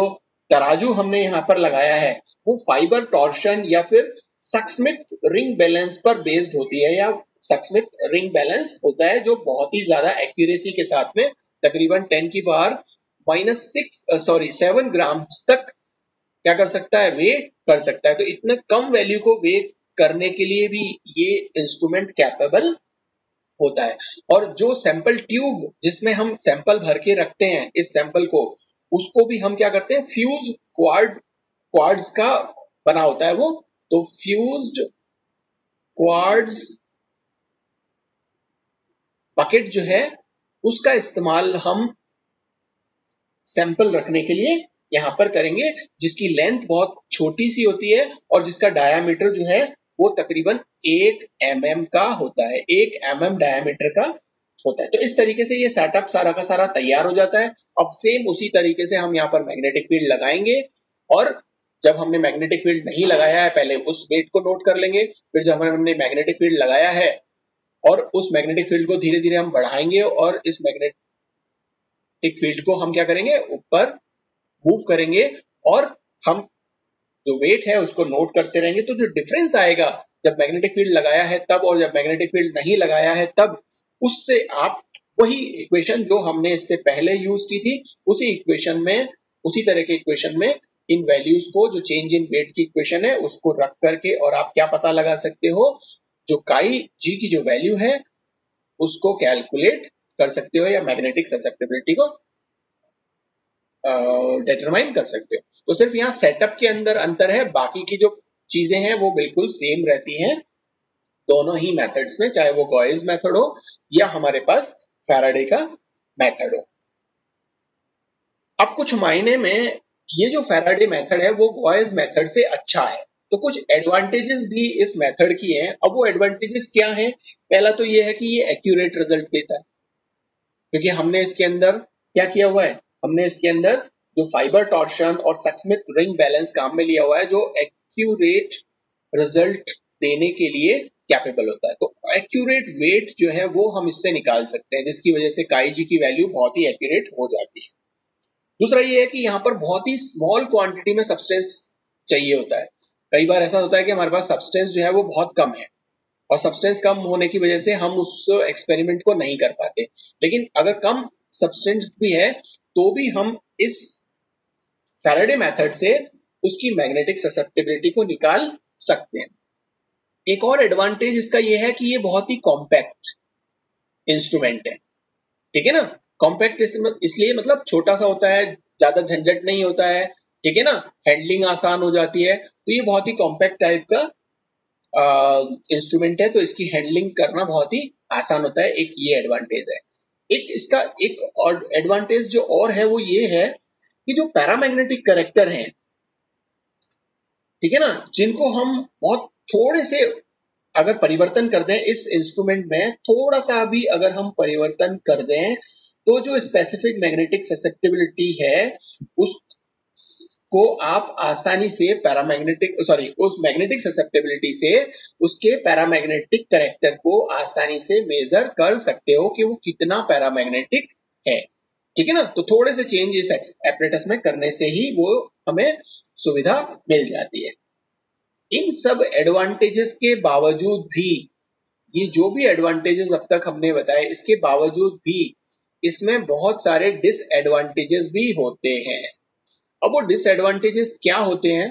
तराजू हमने यहाँ पर लगाया है वो फाइबर टॉर्शन या फिर सक्समिथ रिंग बैलेंस पर बेस्ड होती है, या सक्समिथ रिंग बैलेंस होता है जो बहुत ही ज्यादा एक्यूरेसी के साथ में तकरीबन 10 की पावर -7 ग्राम तक क्या कर सकता है, वे कर सकता है। तो इतने कम वैल्यू को वे करने के लिए भी ये इंस्ट्रूमेंट कैपेबल होता है। और जो सैंपल ट्यूब जिसमें हम सैंपल भर के रखते हैं इस सैंपल को, उसको भी हम क्या करते हैं, फ्यूज क्वार्ट्ज का बना होता है वो। तो फ्यूज्ड क्वार्ट्ज बकेट जो है उसका इस्तेमाल हम सैंपल रखने के लिए यहाँ पर करेंगे, जिसकी लेंथ बहुत छोटी सी होती है और जिसका डायामीटर जो है वो तकरीबन 1 mm का होता है, 1 mm डायामीटर का होता है। तो इस तरीके से ये सेटअप सारा का सारा तैयार हो जाता है। अब सेम उसी तरीके से हम यहाँ पर मैग्नेटिक फील्ड लगाएंगे, और जब हमने मैग्नेटिक फील्ड नहीं लगाया है पहले उस वेट को नोट कर लेंगे, फिर जब हमने मैग्नेटिक फील्ड लगाया है और उस मैग्नेटिक फील्ड को धीरे धीरे हम बढ़ाएंगे, और इस मैग्नेटिक फील्ड को हम क्या करेंगे, ऊपर मूव करेंगे, और हम जो वेट है उसको नोट करते रहेंगे। तो जो डिफरेंस आएगा जब मैग्नेटिक फील्ड लगाया है तब और जब मैग्नेटिक फील्ड नहीं लगाया है तब, उससे आप वही इक्वेशन जो हमने इससे पहले यूज की थी उसी इक्वेशन में, उसी तरह के इक्वेशन में इन वैल्यूज को, जो चेंज इन वेट की इक्वेशन है उसको रख करके, और आप क्या पता लगा सकते हो, जो काई जी की जो वैल्यू है उसको कैलकुलेट कर सकते हो या मैग्नेटिक ससेप्टिबिलिटी को डिटरमाइन कर सकते हो। तो सिर्फ यहाँ सेटअप के अंदर अंतर है, बाकी की जो चीजें हैं वो बिल्कुल सेम रहती हैं दोनों ही मेथड्स में, चाहे वो गॉइस मेथड हो या हमारे पास फैराडे का मेथड हो। अब कुछ मायने में ये जो फैराडे मेथड है वो गॉइस मेथड से अच्छा है, तो कुछ एडवांटेजेस भी इस मेथड की हैं। अब वो एडवांटेजेस क्या हैं, पहला तो ये है कि ये एक्यूरेट रिजल्ट देता है, क्योंकि हमने इसके अंदर क्या किया हुआ है, हमने इसके अंदर जो फाइबर टॉर्शन और सक्समिथ रिंग बैलेंस काम में लिया हुआ है जो एक्यूरेट रिजल्ट देने के लिए कैपेबल होता है। तो एक्यूरेट वेट जो है वो हम इससे निकाल सकते हैं, जिसकी वजह से काई जी की वैल्यू बहुत ही एक्यूरेट हो जाती है। दूसरा ये है कि यहाँ पर बहुत ही स्मॉल क्वांटिटी में सब्सटेंस चाहिए होता है। कई बार ऐसा होता है कि हमारे पास सब्सटेंस जो है वो बहुत कम है और सब्सटेंस कम होने की वजह से हम उस एक्सपेरिमेंट को नहीं कर पाते। लेकिन अगर कम सब्सटेंस भी है तो भी हम इस फैराडे मेथड से उसकी मैग्नेटिक ससेप्टिबिलिटी को निकाल सकते हैं। एक और एडवांटेज इसका ये है कि ये बहुत ही कॉम्पैक्ट इंस्ट्रूमेंट है, ठीक है ना। कॉम्पैक्ट इसलिए मतलब छोटा सा होता है, ज्यादा झंझट नहीं होता है, ठीक है ना, हैंडलिंग आसान हो जाती है। तो ये बहुत ही कॉम्पैक्ट टाइप का इंस्ट्रूमेंट है, तो इसकी हैंडलिंग करना बहुत ही आसान होता है। एक ये एडवांटेज है। एक इसका एक और एडवांटेज जो और है वो ये है कि जो पैरामैग्नेटिक कैरेक्टर हैं, ठीक है ना, जिनको हम बहुत थोड़े से अगर परिवर्तन कर दें इस इंस्ट्रूमेंट में, थोड़ा सा भी अगर हम परिवर्तन कर दें तो जो स्पेसिफिक मैग्नेटिक ससेप्टिबिलिटी है उसको आप आसानी से उस मैग्नेटिक ससेप्टिबिलिटी से उसके पैरामैग्नेटिक कैरेक्टर को आसानी से मेजर कर सकते हो कि वो कितना पैरामैग्नेटिक है, ठीक है ना। तो थोड़े से चेंज इस एपरेटस में करने से ही वो हमें सुविधा मिल जाती है। इन सब एडवांटेजेस के बावजूद भी, ये जो भी एडवांटेजेस अब तक हमने बताए, इसके बावजूद भी इसमें बहुत सारे डिसएडवांटेजेस भी होते हैं। अब वो डिसएडवांटेजेस क्या होते हैं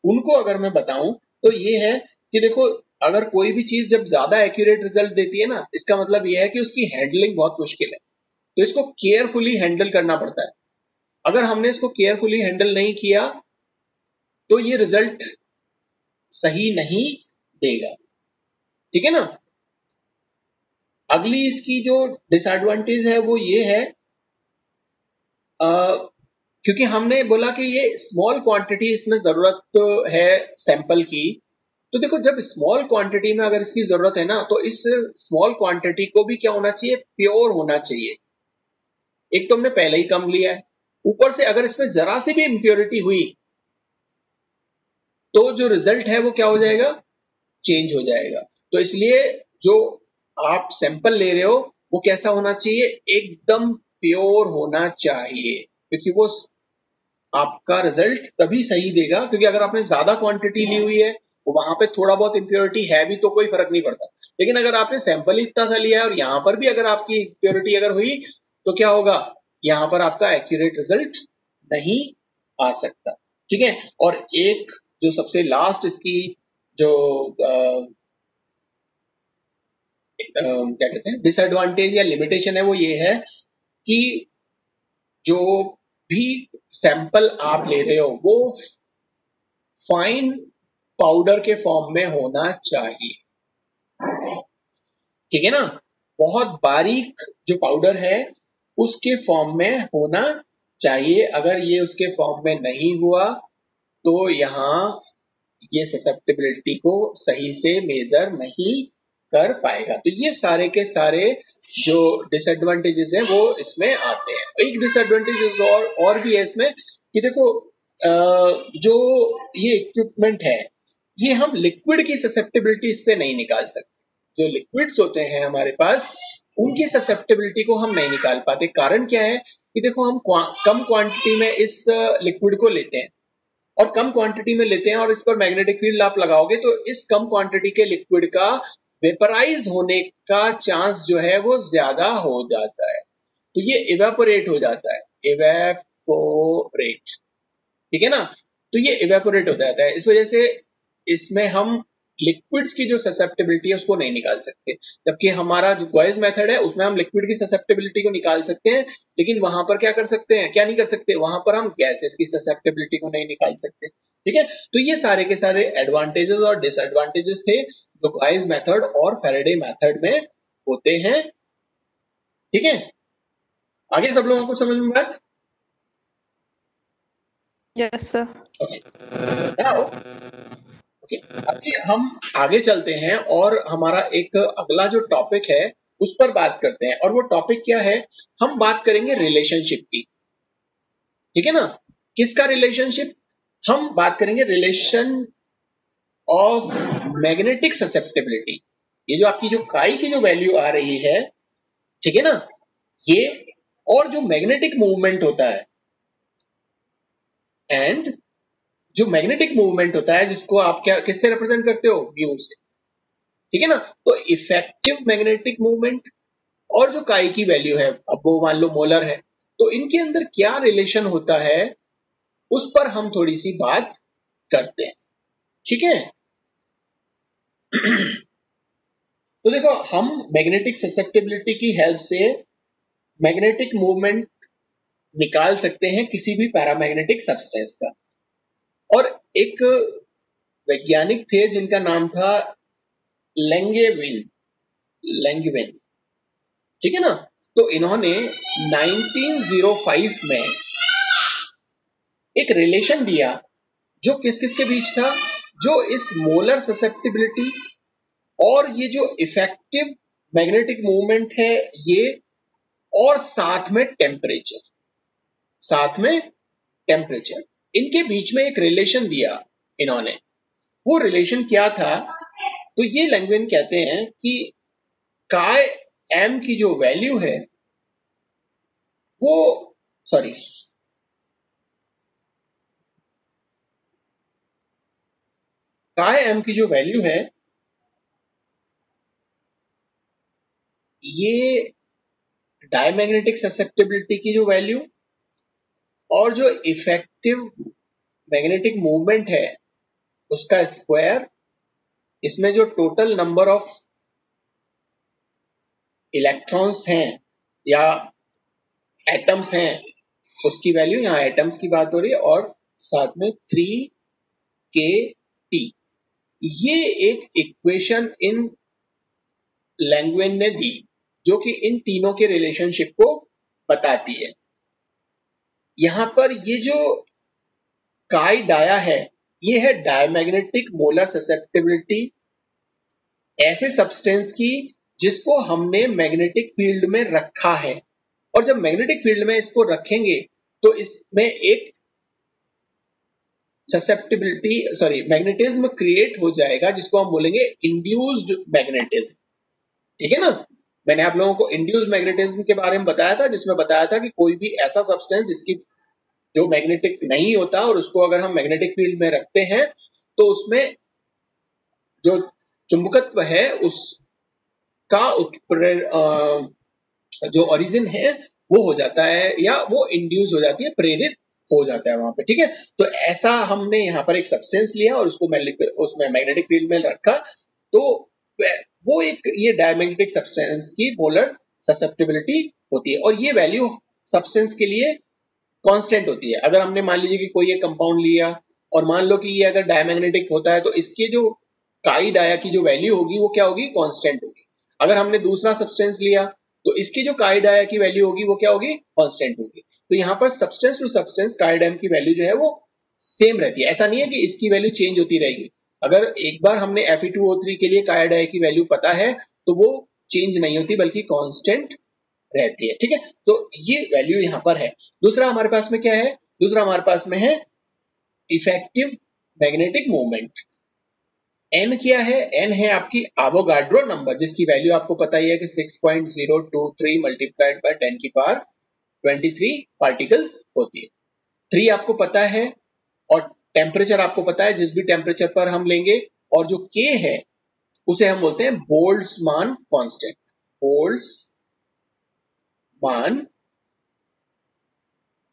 उनको अगर मैं बताऊं तो ये है कि देखो, अगर कोई भी चीज जब ज्यादा एक्यूरेट रिजल्ट देती है ना, इसका मतलब ये है कि उसकी हैंडलिंग बहुत मुश्किल है, तो इसको केयरफुली हैंडल करना पड़ता है। अगर हमने इसको केयरफुली हैंडल नहीं किया तो ये रिजल्ट सही नहीं देगा, ठीक है ना। अगली इसकी जो डिसएडवांटेज है वो ये है, क्योंकि हमने बोला कि ये स्मॉल क्वांटिटी इसमें जरूरत है सैंपल की, तो देखो जब स्मॉल क्वांटिटी में अगर इसकी जरूरत है ना, तो इस स्मॉल क्वांटिटी को भी क्या होना चाहिए, प्योर होना चाहिए। एक तो हमने पहले ही कम लिया है, ऊपर से अगर इसमें जरा सी भी इंप्योरिटी हुई तो जो रिजल्ट है वो क्या हो जाएगा, चेंज हो जाएगा। तो इसलिए जो आप सैंपल ले रहे हो वो कैसा होना चाहिए, एकदम प्योर होना चाहिए, क्योंकि वो आपका रिजल्ट तभी सही देगा। क्योंकि अगर आपने ज्यादा क्वांटिटी ली हुई है, तो वहां पे थोड़ा बहुत इंप्योरिटी है भी तो कोई फर्क नहीं पड़ता। लेकिन अगर आपने सैंपल ही इतना सा लिया है और यहाँ पर भी अगर आपकी इंप्योरिटी अगर हुई तो क्या होगा, यहाँ पर आपका एक्यूरेट रिजल्ट नहीं आ सकता, ठीक है। और एक जो सबसे लास्ट इसकी जो क्या कहते हैं डिसएडवांटेज या लिमिटेशन है वो ये है कि जो भी सैंपल आप ले रहे हो वो फाइन पाउडर के फॉर्म में होना चाहिए, ठीक है ना। बहुत बारीक जो पाउडर है उसके फॉर्म में होना चाहिए। अगर ये उसके फॉर्म में नहीं हुआ तो यहाँ ये ससेप्टिबिलिटी को सही से मेजर नहीं कर पाएगा। तो ये सारे के सारे जो डिसएडवांटेजेस हैं वो इसमें आते हैं। एक डिसएडवांटेजेस और भी है इसमें कि देखो, जो ये इक्विपमेंट है ये हम लिक्विड की ससेप्टिबिलिटी इससे नहीं निकाल सकते। जो लिक्विड्स होते हैं हमारे पास उनकी ससेप्टिबिलिटी को हम नहीं निकाल पाते। कारण क्या है कि देखो, हम कम क्वांटिटी में इस लिक्विड को लेते हैं और कम क्वांटिटी में लेते हैं और इस पर मैग्नेटिक फील्ड आप लगाओगे तो इस कम क्वांटिटी के लिक्विड का वेपराइज होने का चांस जो है वो ज्यादा हो जाता है, तो ये इवेपोरेट हो जाता है, इवेपोरेट, ठीक है ना। तो ये इवेपोरेट हो जाता है, इस वजह से इसमें हम लिक्विड्स की जो ससेप्टिबिलिटी है उसको नहीं निकाल सकते। जबकि हमारा जो गॉयज मेथड है उसमें हम लिक्विड की ससेप्टिबिलिटी को निकाल सकते हैं, लेकिन वहां पर क्या कर सकते हैं, क्या नहीं कर सकते, वहां पर हम गैसेस की ससेप्टिबिलिटी को नहीं निकाल सकते, ठीक है। तो ये सारे के सारे एडवांटेजेस और डिसएडवांटेजेस थे जो गॉयज मेथड और फैराडे मेथड में होते हैं, ठीक है। आगे सब लोगों को समझ में आया? Yes, sir. Okay, now okay, अभी हम आगे चलते हैं और हमारा एक अगला जो टॉपिक है उस पर बात करते हैं। और वो टॉपिक क्या है, हम बात करेंगे रिलेशनशिप की, ठीक है ना। किसका रिलेशनशिप, हम बात करेंगे रिलेशन ऑफ मैग्नेटिक ससेप्टिबिलिटी। ये जो आपकी जो काई की जो वैल्यू आ रही है, ठीक है ना, ये और जो मैग्नेटिक मूवमेंट होता है एंड जो मैग्नेटिक मूवमेंट होता है जिसको आप क्या किससे रिप्रेजेंट करते हो, म्यू से, ठीक है ना। तो इफेक्टिव मैग्नेटिक मूवमेंट और जो काई की वैल्यू है, अब वो मान लो मोलर है, तो इनके अंदर क्या रिलेशन होता है उस पर हम थोड़ी सी बात करते हैं, ठीक है। तो देखो, हम मैग्नेटिक ससेप्टिबिलिटी की हेल्प से मैग्नेटिक मूवमेंट निकाल सकते हैं किसी भी पैरामैग्नेटिक सब्सटेंस का। और एक वैज्ञानिक थे जिनका नाम था लैंगेविन, लैंगेविन, ठीक है ना। तो इन्होंने 1905 में एक रिलेशन दिया जो किस किस के बीच था, जो इस मोलर ससेप्टिबिलिटी और ये जो इफेक्टिव मैग्नेटिक मूवमेंट है ये, और साथ में टेम्परेचर, साथ में टेम्परेचर, इनके बीच में एक रिलेशन दिया इन्होंने। वो रिलेशन क्या था, तो ये लैंगवेन कहते हैं कि काय एम की जो वैल्यू है वो, सॉरी, काय एम की जो वैल्यू है ये डायमैग्नेटिक ससेप्टिबिलिटी की जो वैल्यू और जो इफेक्टिव मैग्नेटिक मूवमेंट है उसका स्क्वायर, इसमें जो टोटल नंबर ऑफ इलेक्ट्रॉन्स हैं या एटम्स हैं उसकी वैल्यू, यहाँ एटम्स की बात हो रही है, और साथ में 3kT, ये एक इक्वेशन इन लैंगवेन ने दी जो कि इन तीनों के रिलेशनशिप को बताती है। यहां पर ये जो काई डाया है ये है डायमैग्नेटिक मोलर ससेप्टिबिलिटी ऐसे सब्सटेंस की जिसको हमने मैग्नेटिक फील्ड में रखा है। और जब मैग्नेटिक फील्ड में इसको रखेंगे तो इसमें एक ससेप्टिबिलिटी, सॉरी, मैग्नेटिज्म क्रिएट हो जाएगा जिसको हम बोलेंगे इंड्यूस्ड मैग्नेटिज्म, ठीक है ना। मैंने आप लोगों को इंड्यूस्ड मैग्नेटिज्म के बारे में बताया था, जिसमें बताया था कि कोई भी ऐसा सब्सटेंस जिसकी जो मैग्नेटिक नहीं होता और उसको अगर हम मैग्नेटिक फील्ड में रखते हैं तो उसमें जो चुंबकत्व है उसका जो ओरिजिन है वो हो जाता है या वो इंड्यूस हो जाती है, प्रेरित हो जाता है वहां पे, ठीक है। तो ऐसा हमने यहाँ पर एक सब्सटेंस लिया और उसको उसमें मैग्नेटिक फील्ड में रखा, तो वो एक ये डायमैग्नेटिक सब्सटेंस की पोलर ससेप्टिबिलिटी होती है। और ये वैल्यू सब्सटेंस के लिए कांस्टेंट होती है। अगर हमने मान लीजिए कि कोई एक कंपाउंड लिया और मान लो कि ये अगर डायमैग्नेटिक होता है तो इसके जो काई डाया की जो वैल्यू होगी वो क्या होगी, कांस्टेंट होगी। अगर हमने दूसरा सब्सटेंस लिया तो इसकी जो काई डाया की वैल्यू होगी वो क्या होगी, कांस्टेंट होगी। तो यहाँ पर सब्सटेंस टू सब्सटेंस काई डाया की वैल्यू जो है वो सेम रहती है। ऐसा नहीं है कि इसकी वैल्यू चेंज होती रहेगी। अगर एक बार हमने Fe2O3 के लिए काई डाया की वैल्यू पता है तो वो चेंज नहीं होती बल्कि कांस्टेंट रहती है, ठीक है। तो ये वैल्यू यहाँ पर है। दूसरा हमारे पास में क्या है, दूसरा हमारे पास में है इफेक्टिव मैग्नेटिक मूवमेंट। एन क्या है, एन है आपकी एवोगाड्रो नंबर जिसकी वैल्यू आपको पता ही है कि 6.023 मल्टीप्लाइड बाय 10 की पावर 23 पार्टिकल्स होती है। 3 आपको पता है और टेम्परेचर आपको पता है, जिस भी टेम्परेचर पर हम लेंगे, और जो के है उसे हम बोलते हैं बोल्ट्जमान कांस्टेंट, बोल्ट्जमान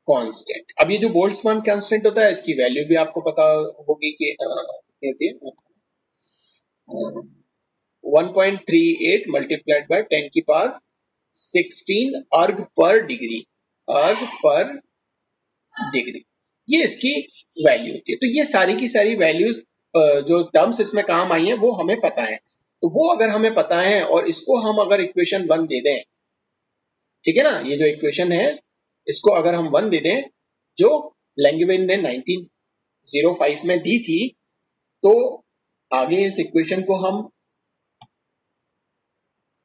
कांस्टेंट। अब ये जो बोल्ट्जमान कांस्टेंट होता है इसकी वैल्यू भी आपको पता होगी कि कितनी होती है, 1.38 मल्टीप्लाइड बाय 10 की पावर 16 अर्ग पर डिग्री, अर्ग पर डिग्री, ये इसकी वैल्यू होती है। तो ये सारी की सारी वैल्यूज जो टर्म्स इसमें काम आई हैं वो हमें पता है। तो वो अगर हमें पता है और इसको हम अगर इक्वेशन 1 दे दें, ठीक है ना, ये जो इक्वेशन है इसको अगर हम 1 दे दें जो लैंगवेन ने 1905 में दी थी, तो आगे इस इक्वेशन को हम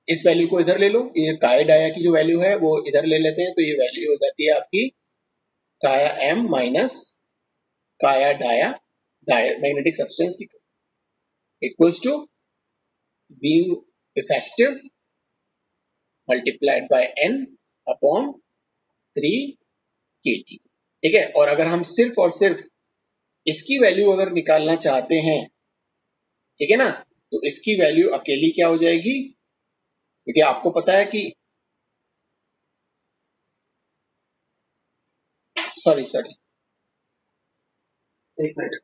इस वैल्यू को इधर ले लो, ये काया डाया की जो वैल्यू है वो इधर ले लेते हैं, तो ये वैल्यू हो जाती है आपकी chi M minus chi dia, magnetic substance की, equals to mu effective multiplied by N upon 3kT। ठीक है। और अगर हम सिर्फ और सिर्फ इसकी वैल्यू अगर निकालना चाहते हैं, ठीक है ना, तो इसकी वैल्यू अकेली क्या हो जाएगी, क्योंकि आपको पता है कि सॉरी एक मिनट,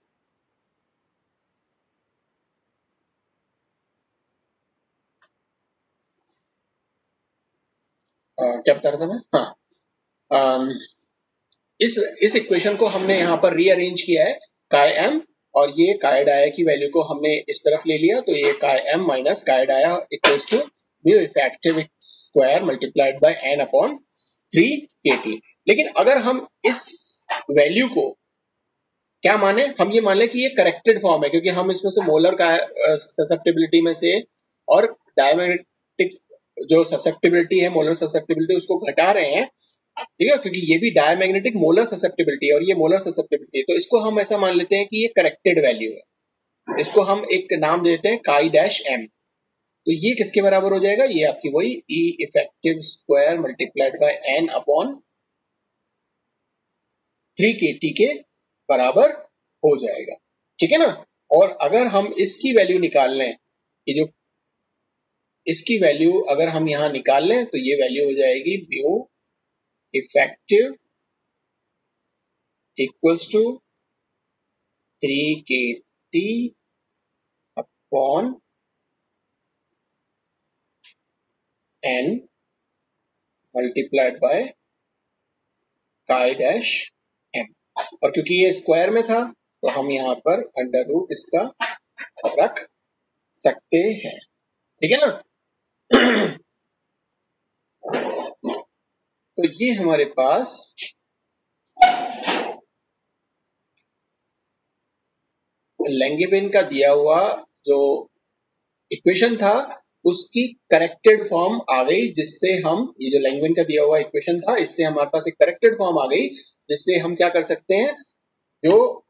क्या बता रहा था मैं, हाँ, अम, इस इक्वेशन को हमने यहाँ पर रीअरेंज किया है, काय एम और ये काय डाया की वैल्यू को हमने इस तरफ ले लिया, तो ये chi M minus chi dia equals to mu effective square multiplied by N upon 3 KT। लेकिन अगर हम इस वैल्यू को क्या माने, हम ये मान लें कि ये करेक्टेड फॉर्म है, क्योंकि हम इसमें से मोलर का ससेप्टिबिलिटी में से और डायमैग्नेटिक जो ससेप्टिबिलिटी है, मोलर ससेप्टिबिलिटी, उसको घटा रहे हैं, ठीक है, क्योंकि ये भी डायमैग्नेटिक मोलर ससेप्टिबिलिटी है और ये मोलर ससेप्टिबिलिटी है, तो इसको हम ऐसा मान लेते हैं कि ये करेक्टेड वैल्यू है। इसको हम एक नाम देते हैं काई डैश एम। तो ये किसके बराबर हो जाएगा, ये आपकी वही E effective square multiplied by N upon 3 KT के बराबर हो जाएगा, ठीक है ना। और अगर हम इसकी वैल्यू निकाल लें, कि जो इसकी वैल्यू अगर हम यहां निकाल लें, तो ये वैल्यू हो जाएगी mu effective equals to 3 KT upon n multiplied by chi dash m। और क्योंकि ये स्क्वायर में था, तो हम यहाँ पर अंडर रूट इसका रख सकते हैं, ठीक है ना। तो ये हमारे पास लैंगेविन का दिया हुआ जो इक्वेशन था उसकी करेक्टेड फॉर्म आ गई, जिससे हम, ये जो लैंगेविन का दिया हुआ इक्वेशन था, इससे हमारे पास एक करेक्टेड फॉर्म आ गई, जिससे हम क्या कर सकते हैं, जो